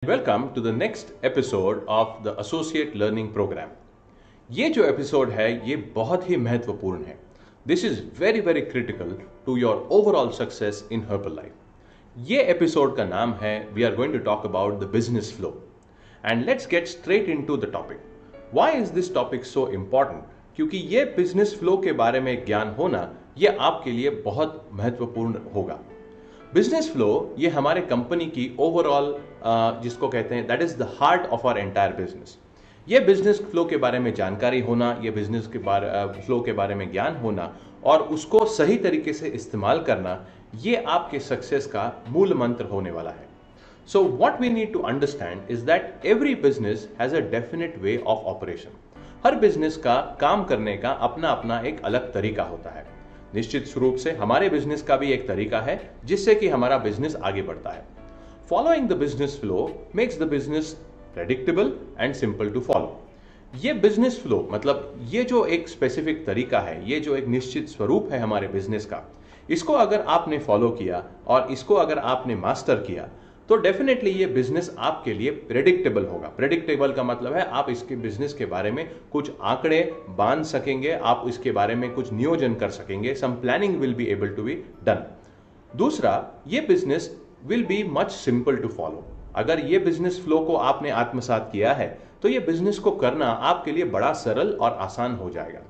Welcome to the next episode of the associate learning program. ये जो episode है ये बहुत ही महत्वपूर्ण है। This is very very critical to your overall success in Herbalife. ये एपिसोड का नाम है we are going to talk about the business flow and let's get straight into the topic. Why is this topic so important? क्योंकि ये business flow के बारे में ज्ञान होना ये आपके लिए बहुत महत्वपूर्ण होगा। बिजनेस फ्लो ये हमारे कंपनी की ओवरऑल जिसको कहते हैं that is the heart of our entire business. ये बिजनेस फ्लो के बारे में जानकारी होना, ये बिजनेस के बारे फ्लो के बारे में ज्ञान होना और उसको सही तरीके से इस्तेमाल करना, ये आपके सक्सेस का मूल मंत्र होने वाला है। So what we need to understand is that every business has a definite way of operation. हर बिजनेस का काम करने का अपना अपना एक अलग तरीका होता है। निश्चित रूप से हमारे बिजनेस का भी एक तरीका है जिससे कि हमारा बिजनेस आगे बढ़ता है। Following the business flow makes the business predictable and simple to follow. ये बिजनेस फ्लो मतलब ये जो एक स्पेसिफिक तरीका है, ये जो एक निश्चित स्वरूप है हमारे बिजनेस का, इसको अगर आपने फॉलो किया और इसको अगर आपने मास्टर किया तो डेफिनेटली ये बिजनेस आपके लिए प्रेडिक्टेबल होगा। प्रेडिक्टेबल का मतलब है आप इसके बिजनेस के बारे में कुछ आंकड़े बांध सकेंगे, आप इसके बारे में कुछ नियोजन कर सकेंगे। Some planning will be able to be done. दूसरा, ये business will be much simple to follow. अगर ये बिजनेस फ्लो को आपने आत्मसात किया है तो ये बिजनेस को करना आपके लिए बड़ा सरल और आसान हो जाएगा।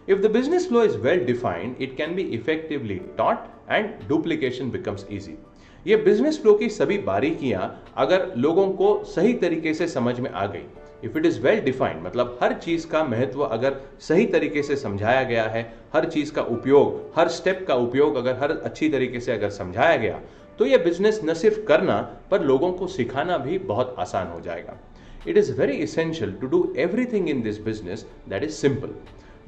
If the business flow is well defined, it can be effectively taught and duplication becomes easy. ये बिजनेस फ्लो की सभी बारीकियां अगर लोगों को सही तरीके से समझ में आ गई, if it is well defined मतलब हर चीज का महत्व अगर सही तरीके से समझाया गया है, हर चीज का उपयोग, हर स्टेप का उपयोग अगर हर अच्छी तरीके से अगर समझाया गया, तो ये बिजनेस न सिर्फ करना पर लोगों को सिखाना भी बहुत आसान हो जाएगा। It is very essential to do everything in this business that is simple,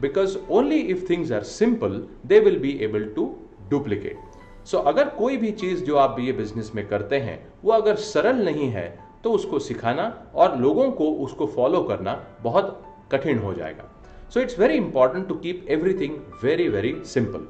because only if things are simple they will be able to duplicate. So अगर कोई भी चीज जो आप ये बिजनेस में करते हैं वो अगर सरल नहीं है तो उसको सिखाना और लोगों को उसको फॉलो करना बहुत कठिन हो जाएगा। So it's very important to keep everything very very simple.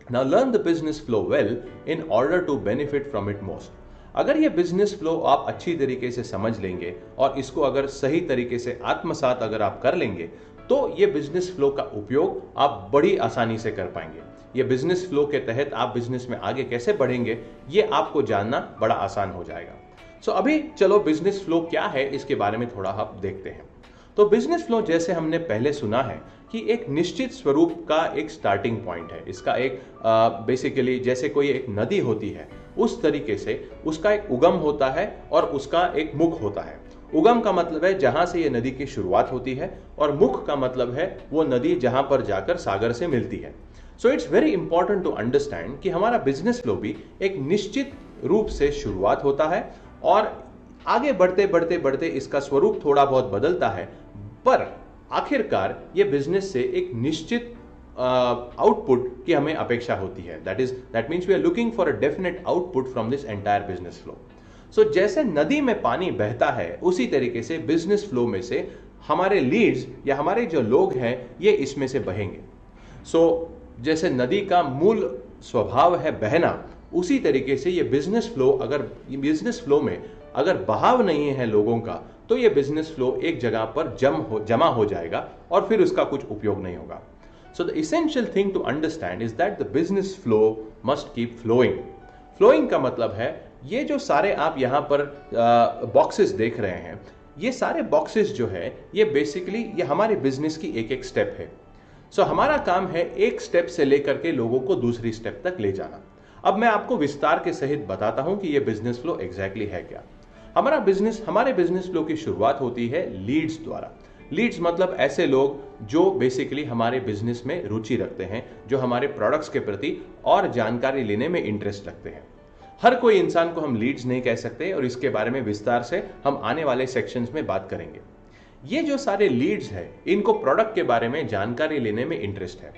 Now learn the business flow well in order to benefit from it most. अगर ये बिजनेस फ्लो आप अच्छी तरीके से समझ लेंगे और इसको अगर सही तरीके से आत्मसात अगर आप कर लेंगे तो ये बिजनेस फ्लो का उपयोग आप बड़ी आसानी से कर पाएंगे। ये बिजनेस फ्लो के तहत आप बिजनेस में आगे कैसे बढ़ेंगे ये आपको जानना बड़ा आसान हो जाएगा। सो अभी चलो बिजनेस फ्लो क्या है इसके बारे में थोड़ा हम देखते हैं। तो बिजनेस फ्लो जैसे हमने पहले सुना है कि एक निश्चित स्वरूप का एक स्टार्टिंग पॉइंट है। इसका एक बेसिकली जैसे कोई एक नदी होती है उस तरीके से उसका एक उगम होता है और उसका एक मुख होता है। उगम का मतलब है जहां से ये नदी की शुरुआत होती है और मुख का मतलब है वो नदी जहां पर जाकर सागर से मिलती है। So it's very important to understand कि हमारा बिजनेस फ्लो भी एक निश्चित रूप से शुरुआत होता है और आगे बढ़ते बढ़ते बढ़ते इसका स्वरूप थोड़ा बहुत बदलता है, पर आखिरकार ये बिजनेस से एक निश्चित आउटपुट की हमें अपेक्षा होती है। That means we are looking for a definite output from this entire business flow. So जैसे नदी में पानी बहता है उसी तरीके से बिजनेस फ्लो में से हमारे लीड्स या हमारे जो लोग हैं ये इसमें से बहेंगे। सो जैसे नदी का मूल स्वभाव है बहना, उसी तरीके से ये बिजनेस फ्लो अगर बिजनेस फ्लो में अगर बहाव नहीं है लोगों का तो ये बिजनेस फ्लो एक जगह पर जमा हो जाएगा और फिर उसका कुछ उपयोग नहीं होगा। So the essential thing to understand is that the business flow must keep flowing. Flowing का मतलब है ये जो सारे आप यहाँ पर बॉक्सेस देख रहे हैं, ये सारे बॉक्सेस जो है ये बेसिकली ये हमारे बिजनेस की एक एक स्टेप है। सो हमारा काम है एक स्टेप से लेकर के लोगों को दूसरी स्टेप तक ले जाना। अब मैं आपको विस्तार के सहित बताता हूं कि ये बिजनेस फ्लो एग्जैक्टली है क्या। हमारे बिजनेस फ्लो की शुरुआत होती है लीड्स द्वारा। लीड्स मतलब ऐसे लोग जो बेसिकली हमारे बिजनेस में रुचि रखते हैं, जो हमारे प्रोडक्ट्स के प्रति और जानकारी लेने में इंटरेस्ट रखते हैं। हर कोई इंसान को हम लीड्स नहीं कह सकते और इसके बारे में विस्तार से हम आने वाले सेक्शंस में बात करेंगे। ये जो सारे लीड्स हैं इनको प्रोडक्ट के बारे में जानकारी लेने में इंटरेस्ट है।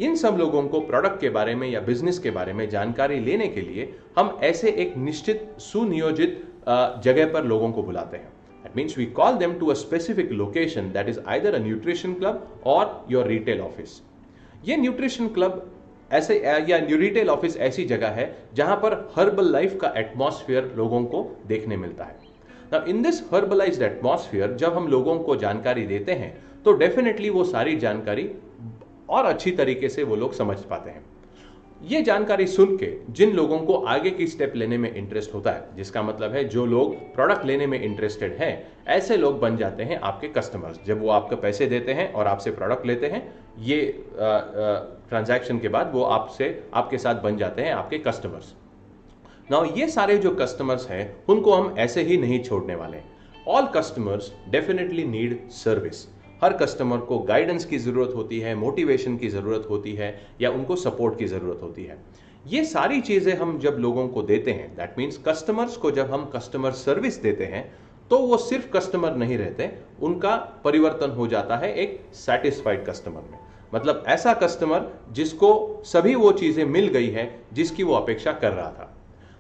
इन सब लोगों को प्रोडक्ट के बारे में या बिजनेस के बारे में जानकारी लेने के लिए हम ऐसे एक निश्चित सुनियोजित जगह पर लोगों को बुलाते हैं। That means we call them to a specific location that is either a nutrition club or your retail office. ये न्यूट्रिशन क्लब ऐसे या रिटेल ऑफिस ऐसी जगह है जहां पर हर्बल लाइफ का एटमॉस्फेयर लोगों को देखने मिलता है। नाउ इन दिस हर्बलाइज्ड एटमॉस्फेयर जब हम लोगों को जानकारी देते हैं तो डेफिनेटली वो सारी जानकारी और अच्छी तरीके से वो लोग समझ पाते हैं। ये जानकारी सुन के जिन लोगों को आगे की स्टेप लेने में इंटरेस्ट होता है, जिसका मतलब है जो लोग प्रोडक्ट लेने में इंटरेस्टेड हैं, ऐसे लोग बन जाते हैं आपके कस्टमर्स। जब वो आपको पैसे देते हैं और आपसे प्रोडक्ट लेते हैं, ये ट्रांजैक्शन के बाद वो आपके साथ बन जाते हैं आपके कस्टमर्स। नाउ ये सारे जो कस्टमर्स हैं उनको हम ऐसे ही नहीं छोड़ने वाले। All customers definitely need service. हर कस्टमर को गाइडेंस की जरूरत होती है, मोटिवेशन की जरूरत होती है, या उनको सपोर्ट की जरूरत होती है। ये सारी चीजें हम जब लोगों को देते हैं, दैट मीन्स कस्टमर्स को जब हम कस्टमर सर्विस देते हैं, तो वो सिर्फ कस्टमर नहीं रहते, उनका परिवर्तन हो जाता है एक सेटिस्फाइड कस्टमर में। मतलब ऐसा कस्टमर जिसको सभी वो चीजें मिल गई है जिसकी वो अपेक्षा कर रहा था।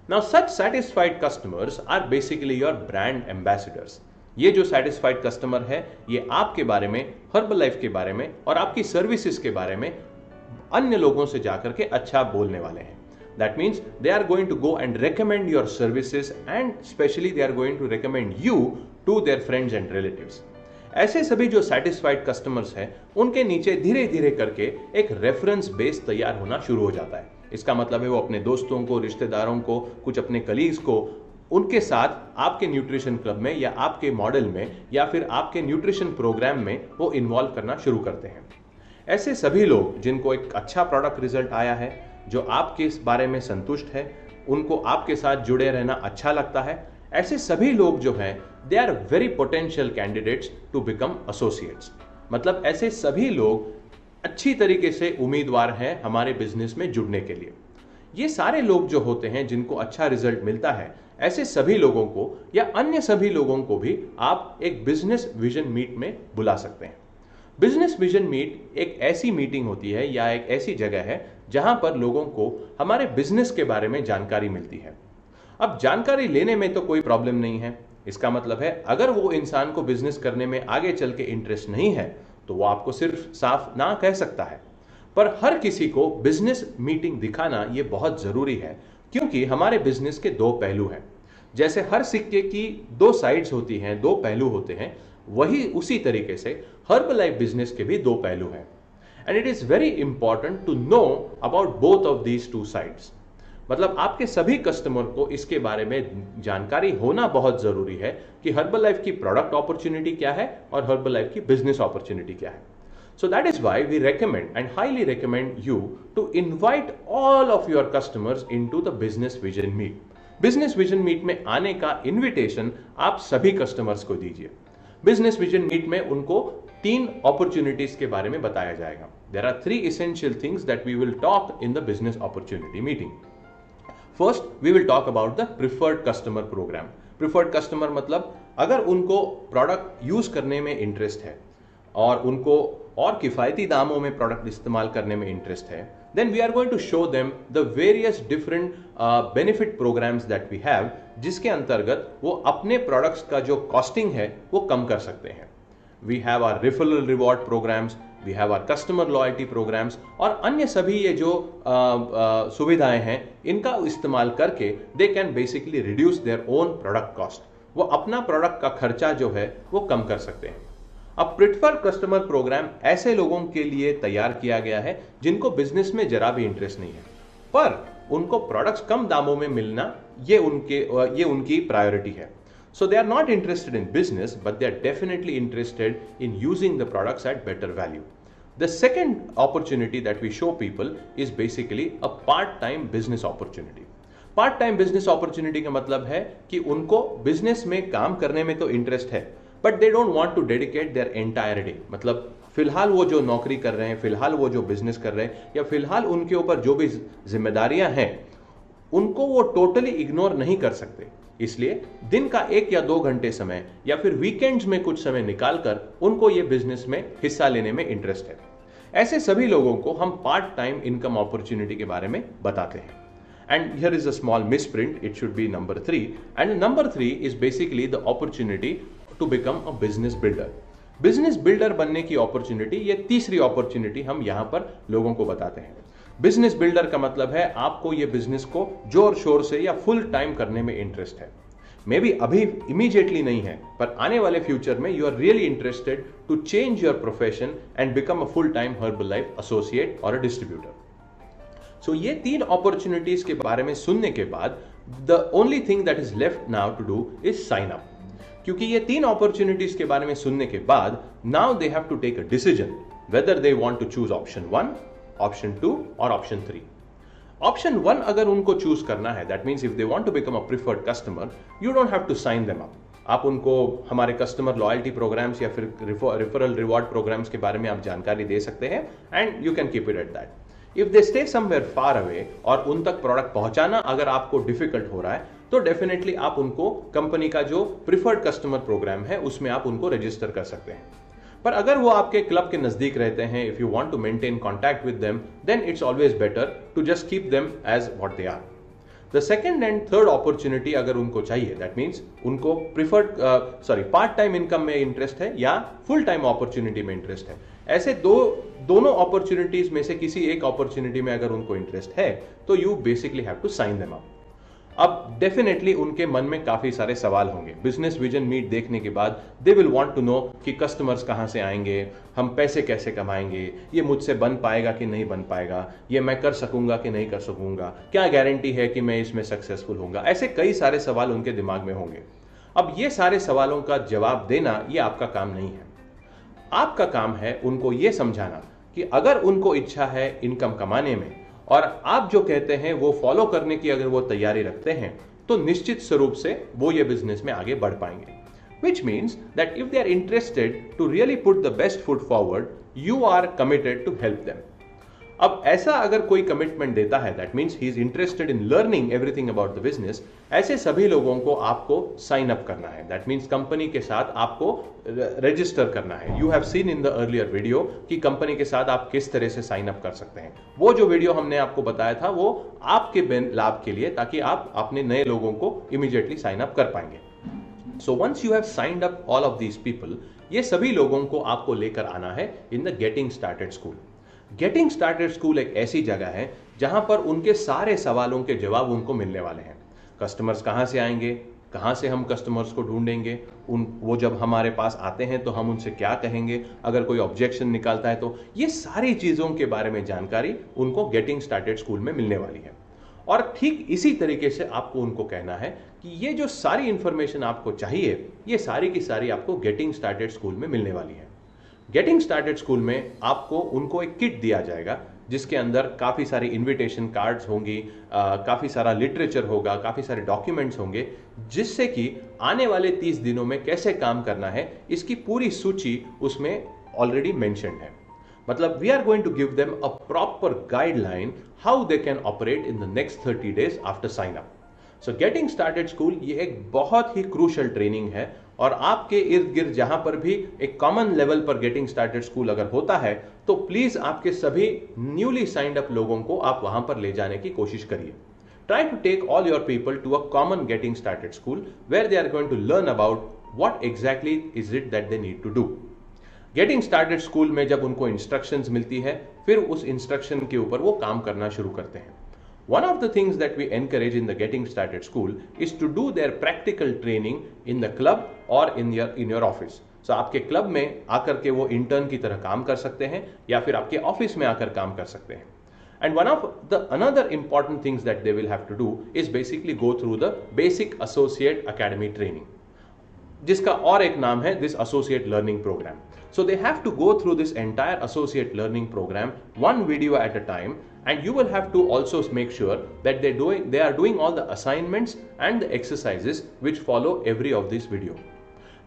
Now such satisfied customers are basically your brand ambassadors. ये जो सेटिस्फाइड कस्टमर है, ये आपके बारे में, हर्बलाइफ के बारे में और आपकी सर्विसेज के बारे में अन्य लोगों से जाकर के अच्छा बोलने वाले हैं। That means they are going to go and recommend your services and specially they are going to recommend you to their friends and relatives. ऐसे सभी जो सेटिस्फाइड कस्टमर्स हैं, उनके नीचे धीरे धीरे करके एक रेफरेंस बेस तैयार होना शुरू हो जाता है। इसका मतलब है वो अपने दोस्तों को, रिश्तेदारों को, कुछ अपने कलीग्स को, उनके साथ आपके न्यूट्रिशन क्लब में या आपके मॉडल में या फिर आपके न्यूट्रिशन प्रोग्राम में वो इन्वॉल्व करना शुरू करते हैं। ऐसे सभी लोग जिनको एक अच्छा प्रोडक्ट रिजल्ट आया है, जो आपके इस बारे में संतुष्ट है, उनको आपके साथ जुड़े रहना अच्छा लगता है, ऐसे सभी लोग जो हैं they are very potential candidates to become associates. मतलब ऐसे सभी लोग अच्छी तरीके से उम्मीदवार हैं हमारे बिजनेस में जुड़ने के लिए। ये सारे लोग जो होते हैं जिनको अच्छा रिजल्ट मिलता है, ऐसे सभी लोगों को या अन्य सभी लोगों को भी आप एक बिजनेस विजन मीट में बुला सकते हैं। बिजनेस विजन मीट एक ऐसी मीटिंग होती है या एक ऐसी जगह है जहां पर लोगों को हमारे बिजनेस के बारे में जानकारी मिलती है। अब जानकारी लेने में तो कोई प्रॉब्लम नहीं है। इसका मतलब है अगर वो इंसान को बिजनेस करने में आगे चल के इंटरेस्ट नहीं है तो वो आपको सिर्फ साफ ना कह सकता है। पर हर किसी को बिजनेस मीटिंग दिखाना ये बहुत जरूरी है, क्योंकि हमारे बिजनेस के दो पहलू हैं। जैसे हर सिक्के की दो साइड्स होती हैं, दो पहलू होते हैं, वही उसी तरीके से हर्बलाइफ बिजनेस के भी दो पहलू हैं। And it is very important to know about both of these two sides. मतलब आपके सभी कस्टमर को इसके बारे में जानकारी होना बहुत जरूरी है कि हर्बलाइफ की प्रोडक्ट अपॉर्चुनिटी क्या है और हर्बलाइफ की बिजनेस अपॉर्चुनिटी क्या है। So that is why we recommend and highly recommend you to invite all of your customers into the business vision meet. Business vision meet में आने का invitation आप सभी customers को दीजिए। Business vision meet में उनको 3 opportunities के बारे में बताया जाएगा। There are 3 essential things that we will talk in the business opportunity meeting. First, we will talk about the preferred customer program. Preferred customer मतलब अगर उनको product use करने में interest है और उनको और किफायती दामों में प्रोडक्ट इस्तेमाल करने में इंटरेस्ट है, then we are going to show them the various different benefit programs that we have, जिसके अंतर्गत वो अपने प्रोडक्ट्स का जो कॉस्टिंग है वो कम कर सकते हैं। We have our referral reward programs, we have our customer loyalty programs और अन्य सभी ये जो सुविधाएं हैं, इनका इस्तेमाल करके they can basically reduce their own product cost. वो अपना प्रोडक्ट का खर्चा जो है वो कम कर सकते हैं। अब प्रिफर्ड कस्टमर प्रोग्राम ऐसे लोगों के लिए तैयार किया गया है जिनको बिजनेस में जरा भी इंटरेस्ट नहीं है, पर उनको प्रोडक्ट्स कम दामों में मिलना ये उनकी प्रायोरिटी है। So they are not interested in business, but they are definitely interested in using the products at better value. The second opportunity that we show people is basically a part-time business opportunity. Part-time business opportunity का मतलब है कि उनको business में काम करने में तो इंटरेस्ट है, but they don't want to dedicate their entire day. मतलब फिलहाल वो जो नौकरी कर रहे हैं, फिलहाल वो जो बिजनेस कर रहे हैं, या फिलहाल उनके ऊपर जो भी जिम्मेदारियां हैं, उनको वो टोटली इग्नोर नहीं कर सकते। इसलिए दिन का 1 या 2 घंटे समय या फिर वीकेंड्स में कुछ समय निकालकर उनको ये बिजनेस में हिस्सा लेने में इंटरेस्ट है। ऐसे सभी लोगों को हम पार्ट टाइम इनकम अपॉर्चुनिटी के बारे में बताते हैं। And here is a small misprint, it should be number 3, and number 3 is basically the opportunity to become a business builder. Business builder बनने की अपॉर्चुनिटी, ये तीसरी अपॉर्चुनिटी हम यहां पर लोगों को बताते हैं। बिजनेस बिल्डर का मतलब है आपको ये बिजनेस को जोर शोर से या फुल टाइम करने में इंटरेस्ट है। मे बी अभी इमीडिएटली नहीं है, पर आने वाले फ्यूचर में you are really interested to change your profession and become a full time Herbalife associate और अ डिस्ट्रीब्यूटर। सो ये 3 अपॉर्चुनिटीज के बारे में सुनने के बाद the only thing that is left now to do is sign up. क्योंकि ये 3 अपॉर्चुनिटीज के बारे में सुनने के बाद now they have to take a decision whether they want to choose option 1, option 2 और ऑप्शन 3। ऑप्शन 1 अगर उनको चूज करना है, that means if they want to become a preferred customer, you don't have to sign them up. आप उनको हमारे customer loyalty programmes या फिर रेफरल रिवॉर्ड प्रोग्राम्स के बारे में आप जानकारी दे सकते हैं and you can keep it at that. If they stay somewhere far away और उन तक प्रोडक्ट पहुंचाना अगर आपको डिफिकल्ट हो रहा है, तो डेफिनेटली आप उनको कंपनी का जो प्रिफर्ड कस्टमर प्रोग्राम है उसमें आप उनको रजिस्टर कर सकते हैं। पर अगर वो आपके क्लब के नजदीक रहते हैं, if you want to maintain contact with them, then it's always better to just keep them as what they are. The second and third opportunity अगर उनको चाहिए, दैट मीन्स उनको पार्ट टाइम इनकम में interest है या full time opportunity में interest है, ऐसे दोनों अपॉर्चुनिटीज में से किसी एक अपॉर्चुनिटी में अगर उनको इंटरेस्ट है, तो you basically have to sign them up. अब डेफिनेटली उनके मन में काफी सारे सवाल होंगे। बिजनेस विजन मीट देखने के बाद they will want to know कि कस्टमर्स कहां से आएंगे, हम पैसे कैसे कमाएंगे, ये मुझसे बन पाएगा कि नहीं बन पाएगा, ये मैं कर सकूंगा कि नहीं कर सकूंगा, क्या गारंटी है कि मैं इसमें सक्सेसफुल होऊंगा। ऐसे कई सारे सवाल उनके दिमाग में होंगे। अब ये सारे सवालों का जवाब देना ये आपका काम नहीं है। आपका काम है उनको ये समझाना कि अगर उनको इच्छा है इनकम कमाने में और आप जो कहते हैं वो फॉलो करने की अगर वो तैयारी रखते हैं, तो निश्चित स्वरूप से वो ये बिजनेस में आगे बढ़ पाएंगे। Which means that if they are interested to really put the best foot forward, you are committed to help them. अब ऐसा अगर कोई कमिटमेंट देता है, that means he is interested in learning everything about the business, ऐसे सभी लोगों को आपको साइन अप करना है। दैट मीन्स कंपनी के साथ आपको रजिस्टर करना है। You have seen in the earlier video कि कंपनी के साथ आप किस तरह से साइन अप कर सकते हैं। वो जो वीडियो हमने आपको बताया था वो आपके लाभ के लिए, ताकि आप अपने नए लोगों को इमीडिएटली साइन अप कर पाएंगे। So once you have signed up all of these people, ये सभी लोगों को आपको लेकर आना है in the getting started school. Getting started school एक ऐसी जगह है जहां पर उनके सारे सवालों के जवाब उनको मिलने वाले हैं। कस्टमर्स कहां से आएंगे, कहां से हम कस्टमर्स को ढूंढेंगे, वो जब हमारे पास आते हैं तो हम उनसे क्या कहेंगे, अगर कोई ऑब्जेक्शन निकालता है तो ये सारी चीजों के बारे में जानकारी उनको गेटिंग स्टार्टेड स्कूल में मिलने वाली है। और ठीक इसी तरीके से आपको उनको कहना है कि ये जो सारी इंफॉर्मेशन आपको चाहिए, ये सारी की सारी आपको गेटिंग स्टार्टेड स्कूल में मिलने वाली है। गेटिंग स्टार्टेड स्कूल में आपको उनको एक किट दिया जाएगा जिसके अंदर काफ़ी सारी इनविटेशन कार्ड्स होंगी, काफ़ी सारा लिटरेचर होगा, काफ़ी सारे डॉक्यूमेंट्स होंगे, जिससे कि आने वाले 30 दिनों में कैसे काम करना है इसकी पूरी सूची उसमें ऑलरेडी मेंशन्ड है। मतलब we are going to give them a proper guideline how they can operate in the next 30 days after sign up. So getting started school ये एक बहुत ही क्रूशल ट्रेनिंग है और आपके इर्द गिर्द जहां पर भी एक कॉमन लेवल पर गेटिंग स्टार्टेड स्कूल अगर होता है तो प्लीज आपके सभी न्यूली साइंड अप लोगों को आप वहां पर ले जाने की कोशिश करिए। Try to take all your people to a common getting started school where they are going to learn about what exactly is it that they need to do. Getting started school में जब उनको instructions मिलती है, फिर उस instruction के ऊपर वो काम करना शुरू करते हैं। One of the things that we encourage in the Getting Started School is to do their practical training in the club or in your office. So आपके क्लब में आकर के वो इंटर्न की तरह काम कर सकते हैं या फिर आपके ऑफिस में आकर काम कर सकते हैं। And one of the another important things that they will have to do is basically go through the basic associate academy training, जिसका और एक नाम है this associate learning program. So they have to go through this entire associate learning program one video at a time, and you will have to also make sure that they are doing all the assignments and the exercises which follow every of this video.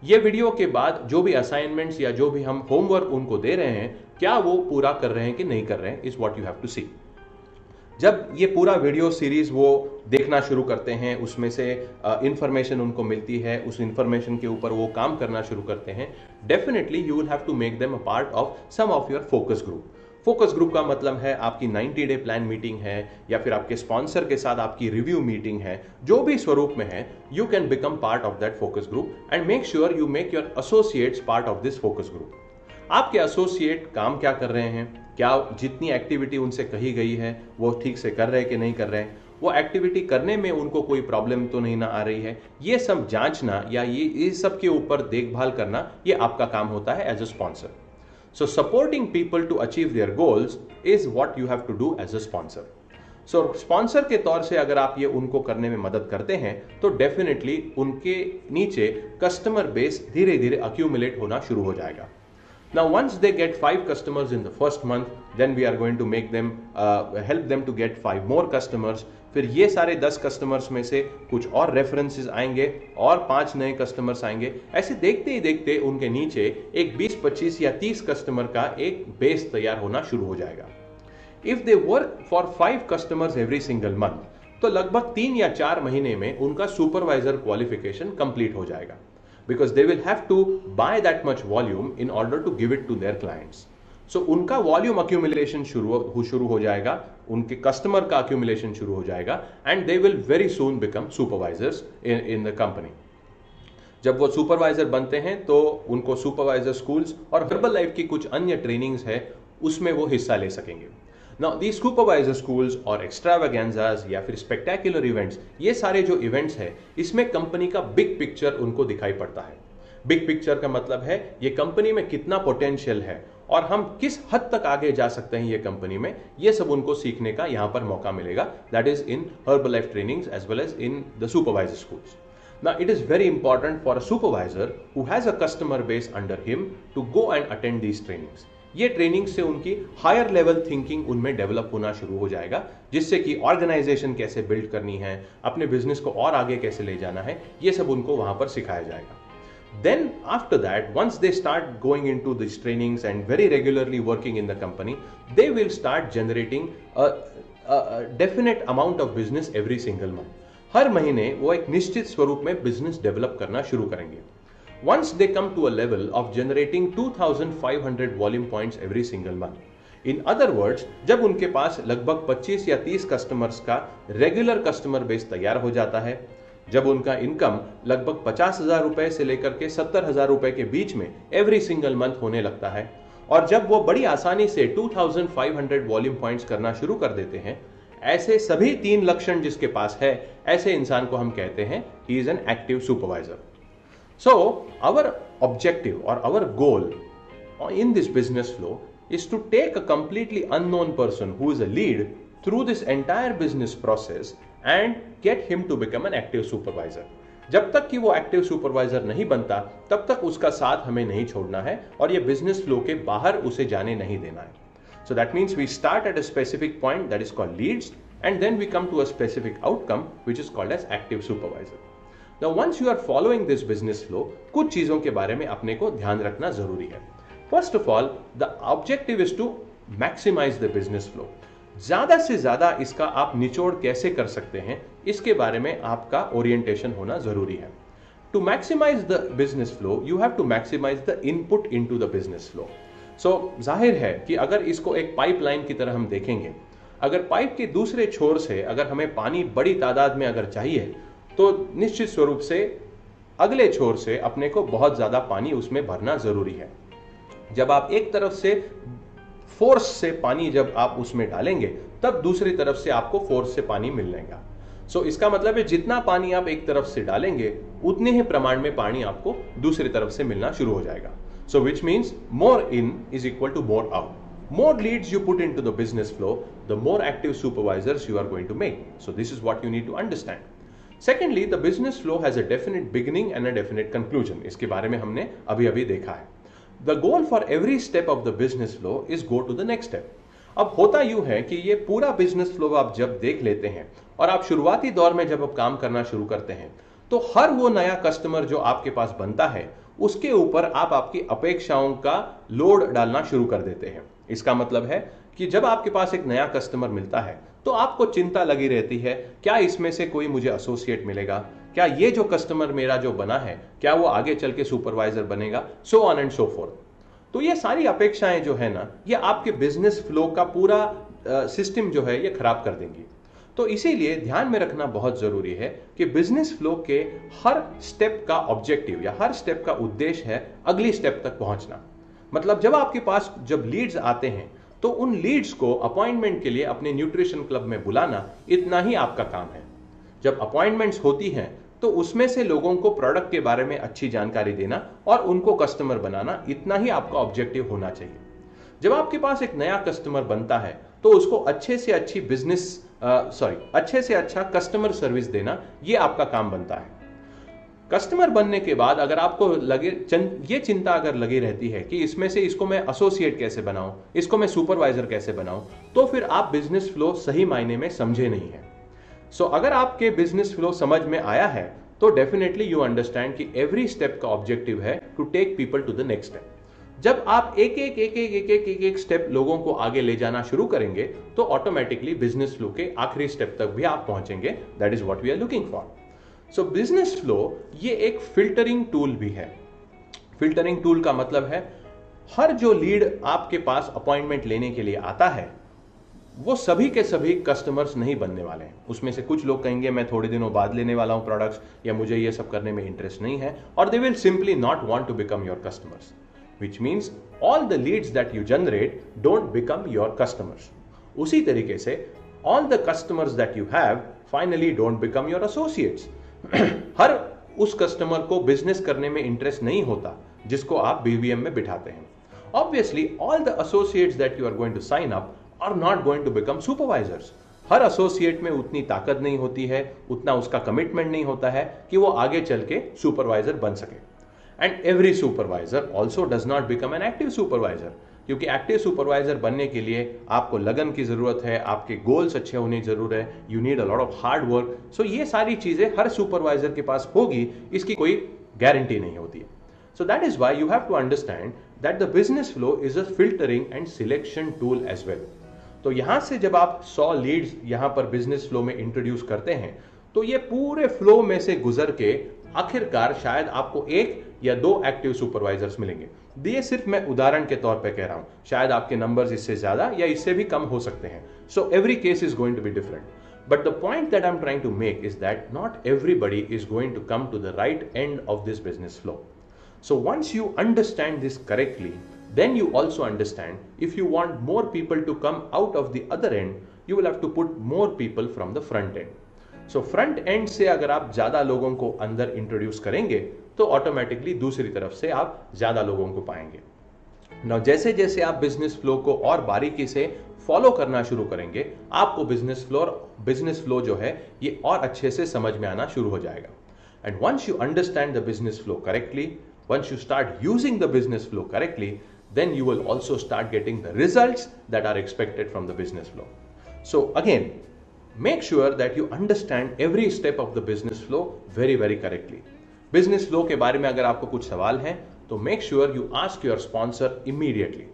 ये video के बाद जो भी assignments या जो भी हम homework उनको दे रहे हैं, क्या वो पूरा कर रहे हैं कि नहीं कर रहे हैं, is what you have to see. जब ये पूरा वीडियो सीरीज वो देखना शुरू करते हैं, उसमें से इंफॉर्मेशन उनको मिलती है, उस इंफॉर्मेशन के ऊपर वो काम करना शुरू करते हैं, definitely you will have to make them a part of some of your focus group. Focus group का मतलब है आपकी 90 डे प्लान मीटिंग है या फिर आपके स्पॉन्सर के साथ आपकी रिव्यू मीटिंग है, जो भी स्वरूप में है, you can become part of that focus group and make sure you make your associates part of this focus group. आपके एसोसिएट काम क्या कर रहे हैं, क्या जितनी एक्टिविटी उनसे कही गई है वो ठीक से कर रहे हैं कि नहीं कर रहे हैं, वो एक्टिविटी करने में उनको कोई प्रॉब्लम तो नहीं ना आ रही है, ये सब जांचना या ये सब के ऊपर देखभाल करना, ये आपका काम होता है as a sponsor. So supporting people to achieve their goals is what you have to do as a sponsor. So sponsor के तौर से अगर आप ये उनको करने में मदद करते हैं तो डेफिनेटली उनके नीचे कस्टमर बेस धीरे धीरे अक्यूमुलेट होना शुरू हो जाएगा. Now once they get 5 customers in the first month, then we are going to make them help them to get 5 more customers. फिर ये सारे 10 कस्टमर्स में से कुछ और रेफरेंसेस आएंगे और 5 नए कस्टमर्स आएंगे. ऐसे देखते ही देखते उनके नीचे एक 20, 25 या 30 कस्टमर का एक बेस तैयार होना शुरू हो जाएगा. If they work for 5 customers every single month, तो लगभग 3 या 4 महीने में उनका सुपरवाइजर क्वालिफिकेशन कंप्लीट हो जाएगा. Because they will have to buy that much volume in order to give it to their clients. So उनका वॉल्यूम accumulation शुरू हो जाएगा, उनके कस्टमर का accumulation शुरू हो जाएगा and they will very soon become supervisors in the company. जब वो सुपरवाइजर बनते हैं तो उनको सुपरवाइजर स्कूल्स और हर्बल लाइफ की कुछ अन्य ट्रेनिंग्स है, उसमें वो हिस्सा ले सकेंगे. Now these supervisor schools और extravaganzas या फिर spectacular events, ये सारे जो events है इसमें कंपनी का बिग पिक्चर उनको दिखाई पड़ता है. बिग पिक्चर का मतलब है ये कंपनी में कितना पोटेंशियल है और हम किस हद तक आगे जा सकते हैं ये कंपनी में, ये सब उनको सीखने का यहाँ पर मौका मिलेगा. That is in Herbalife trainings as well as in the supervisor schools. Now it is very important for a supervisor who has a customer base under him to go and attend these trainings. ये training से उनकी higher level thinking उनमें develop होना शुरू हो जाएगा, जिससे कि ऑर्गेनाइजेशन कैसे बिल्ड करनी है, अपने बिजनेस को और आगे कैसे ले जाना है, ये सब उनको वहां पर सिखाया जाएगा. Then after that, once they start going into these trainings and very regularly working in the company, they will start generating a definite amount of business every single month. हर महीने वो एक निश्चित स्वरूप में बिजनेस डेवलप करना शुरू करेंगे. Once they come to a level of generating 2,500 volume points every single month. In other words, जब उनके पास लगभग 25 या 30 कस्टमर्स का रेगुलर कस्टमर बेस तैयार हो जाता है, जब उनका इनकम लगभग 50,000 रुपए से लेकर के 70,000 रुपए के बीच में एवरी सिंगल मंथ होने लगता है, और जब वो बड़ी आसानी से 2,500 वॉल्यूम पॉइंट्स करना शुरू कर देते हैं, ऐसे सभी 3 लक्षण जिसके पास है, ऐसे इंसान को हम कहते हैं he is an active supervisor. So our objective or our goal in this business flow is to take a completely unknown person who is a lead through this entire business process and get him to become an active supervisor. जब तक कि वो active supervisor नहीं बनता तब तक उसका साथ हमें नहीं छोड़ना है और ये बिजनेस फ्लो के बाहर उसे जाने नहीं देना है. So that means we start at a specific point that is called leads and then we come to a specific outcome which is called as active supervisor. Now once you are following this business flow, कुछ चीजों के बारे में अपने को ध्यान रखना जरूरी है. First of all, the objective is to maximize the business flow. ज्यादा से ज्यादा इसका आप निचोड़ कैसे कर सकते हैं, इसके बारे में आपका ओरिएंटेशन होना जरूरी है. To maximize the business flow, you have to maximize the input into the business flow. So जाहिर है कि अगर इसको एक पाइपलाइन की तरह हम देखेंगे, अगर पाइप के दूसरे छोर से अगर हमें पानी बड़ी तादाद में अगर चाहिए, तो निश्चित स्वरूप से अगले छोर से अपने को बहुत ज्यादा पानी उसमें भरना जरूरी है. जब आप एक तरफ से फोर्स से पानी जब आप उसमें डालेंगे, तब दूसरी तरफ से आपको फोर्स से पानी मिलेगा. सो इसका मतलब है जितना पानी आप एक तरफ से डालेंगे, उतने ही प्रमाण में पानी आपको दूसरी तरफ से मिलना शुरू हो जाएगा. So which means more in is equal to more out. More leads you put into the business flow, the more active supervisors you are going to make. So this is what you need to understand. Secondly, the business flow has a definite beginning and a definite conclusion. इसके बारे में हमने अभी देखा है. The goal for every step of the business flow is go to the next step. अब होता यूं है कि ये पूरा बिजनेस फ्लो आप जब देख लेते हैं और आप शुरुआती दौर में जब आप काम करना शुरू करते हैं, तो हर वो नया कस्टमर जो आपके पास बनता है, उसके ऊपर आप आपकी अपेक्षाओं का लोड डालना शुरू कर देते हैं. इसका मतलब है कि जब आपके पास एक नया कस्टमर मिलता है तो आपको चिंता लगी रहती है, क्या इसमें से कोई मुझे एसोसिएट मिलेगा, क्या ये जो कस्टमर मेरा जो बना है क्या वो आगे चल के सुपरवाइजर बनेगा, so on and so fourth. तो ये सारी अपेक्षाएं जो है ना, ये आपके बिजनेस फ्लो का पूरा सिस्टम जो है ये खराब कर देंगी. तो इसीलिए ध्यान में रखना बहुत जरूरी है कि बिजनेस फ्लो के हर स्टेप का ऑब्जेक्टिव या हर स्टेप का उद्देश्य है अगली स्टेप तक पहुंचना. मतलब जब आपके पास जब लीड्स आते हैं तो उन लीड्स को अपॉइंटमेंट के लिए अपने न्यूट्रिशन क्लब में बुलाना इतना ही आपका काम है। जब अपॉइंटमेंट्स होती हैं तो उसमें से लोगों को प्रोडक्ट के बारे में अच्छी जानकारी देना और उनको कस्टमर बनाना इतना ही आपका ऑब्जेक्टिव होना चाहिए। जब आपके पास एक नया कस्टमर बनता है तो उसको अच्छे से अच्छा कस्टमर सर्विस देना ये आपका काम बनता है। कस्टमर बनने के बाद अगर आपको ये चिंता अगर लगी रहती है कि इसमें से इसको मैं एसोसिएट कैसे बनाऊं, इसको मैं सुपरवाइजर कैसे बनाऊं, तो फिर आप बिजनेस फ्लो सही मायने में समझे नहीं है। अगर आपके बिजनेस फ्लो समझ में आया है तो डेफिनेटली यू अंडरस्टैंड कि एवरी स्टेप का ऑब्जेक्टिव है to take people to the next step. जब आप एक स्टेप लोगों को आगे ले जाना शुरू करेंगे तो ऑटोमेटिकली बिजनेस फ्लो के आखिरी स्टेप तक भी आप पहुंचेंगे। That is what we are looking for. So business flow ये एक फिल्टरिंग टूल भी है। फिल्टरिंग टूल का मतलब है हर जो लीड आपके पास अपॉइंटमेंट लेने के लिए आता है वो सभी के सभी कस्टमर्स नहीं बनने वाले हैं। उसमें से कुछ लोग कहेंगे मैं थोड़े दिनों बाद लेने वाला हूं प्रोडक्ट्स, या मुझे ये सब करने में इंटरेस्ट नहीं है, और they will simply not want to become your customers, which means all the leads that you generate don't become your customers. उसी तरीके से all the customers that you have finally don't become your associates. हर उस customer को business करने में interest नहीं होता जिसको आप बीवीएम में बिठाते हैं। Obviously, all the associates that you are going to sign up are not going to become supervisors. Her associate में उतनी ताकत नहीं होती है, उतना उसका कमिटमेंट नहीं होता है कि वो आगे चल के सुपरवाइजर बन सके। And every supervisor also does not become an active supervisor, क्योंकि एक्टिव सुपरवाइजर बनने के लिए आपको लगन की जरूरत है, आपके गोल्स अच्छे होने की जरूरत है, you need a lot of hard work. So ये सारी चीजें हर सुपरवाइजर के पास होगी, इसकी कोई गारंटी नहीं होती है। So that is why you have to understand that the business flow is a filtering and selection tool as well. तो यहां से जब आप 100 लीड्स यहां पर बिजनेस फ्लो में इंट्रोड्यूस करते हैं तो ये पूरे फ्लो में से गुजर के आखिरकार शायद आपको 1 या 2 एक्टिव सुपरवाइजर्स मिलेंगे। ये सिर्फ मैं उदाहरण के तौर पे कह रहा हूं, शायद आपके नंबर्स इससे ज्यादा या इससे भी कम हो सकते हैं। So every case is going to be different, but the point that I am trying to make is that not everybody is going to come to the right end of this business flow. So once you understand this correctly, then you also understand if you want more people to come out of the other end, you will have to put more people from the front end. So front end से अगर आप ज्यादा लोगों को अंदर introduce करेंगे तो automatically दूसरी तरफ से आप ज्यादा लोगों को पाएंगे। Now जैसे जैसे आप बिजनेस फ्लो को और बारीकी से फॉलो करना शुरू करेंगे, आपको बिजनेस फ्लो जो है ये और अच्छे से समझ में आना शुरू हो जाएगा। And once you understand the business flow correctly, once you start using the business flow correctly, then you will also start getting the results that are expected from the business flow. So again, make sure that you understand every step of the business flow very very correctly. Business flow के बारे में अगर आपको कुछ सवाल हैं तो make sure you ask your sponsor immediately.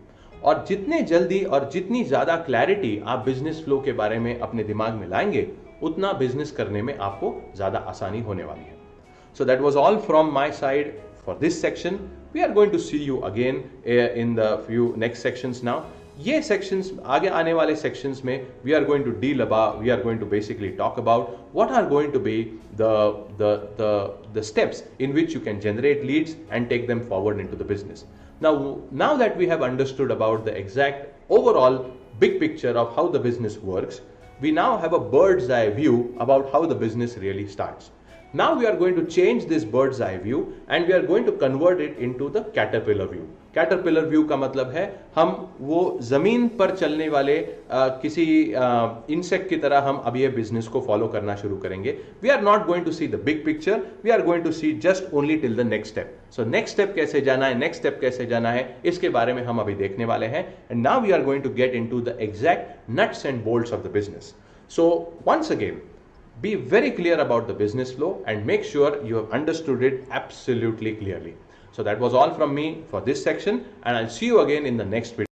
और जितने जल्दी और जितनी ज्यादा क्लैरिटी आप बिजनेस फ्लो के बारे में अपने दिमाग में लाएंगे उतना बिजनेस करने में आपको ज्यादा आसानी होने वाली है। So that was all from my side for this section. We are going to see you again in the few next sections now. ये sections आगे आने वाले sections में we are going to basically talk about what are going to be the steps in which you can generate leads and take them forward into the business. Now that we have understood about the exact overall big picture of how the business works, we now have a bird's eye view about how the business really starts. Now we are going to change this bird's eye view and we are going to convert it into the caterpillar view. Caterpillar view का मतलब है हम वो जमीन पर चलने वाले किसी इंसेक्ट की तरह हम अब ये बिजनेस को फॉलो करना शुरू करेंगे। We are not going to see the big picture, we are going to see just only till the next step. So next step कैसे जाना है, next step कैसे जाना है, इसके बारे में हम अभी देखने वाले हैं। And now we are going to get into the exact nuts and bolts of the business. So once again, be very clear about the business flow and make sure you have understood it absolutely clearly. So that was all from me for this section, and I'll see you again in the next video.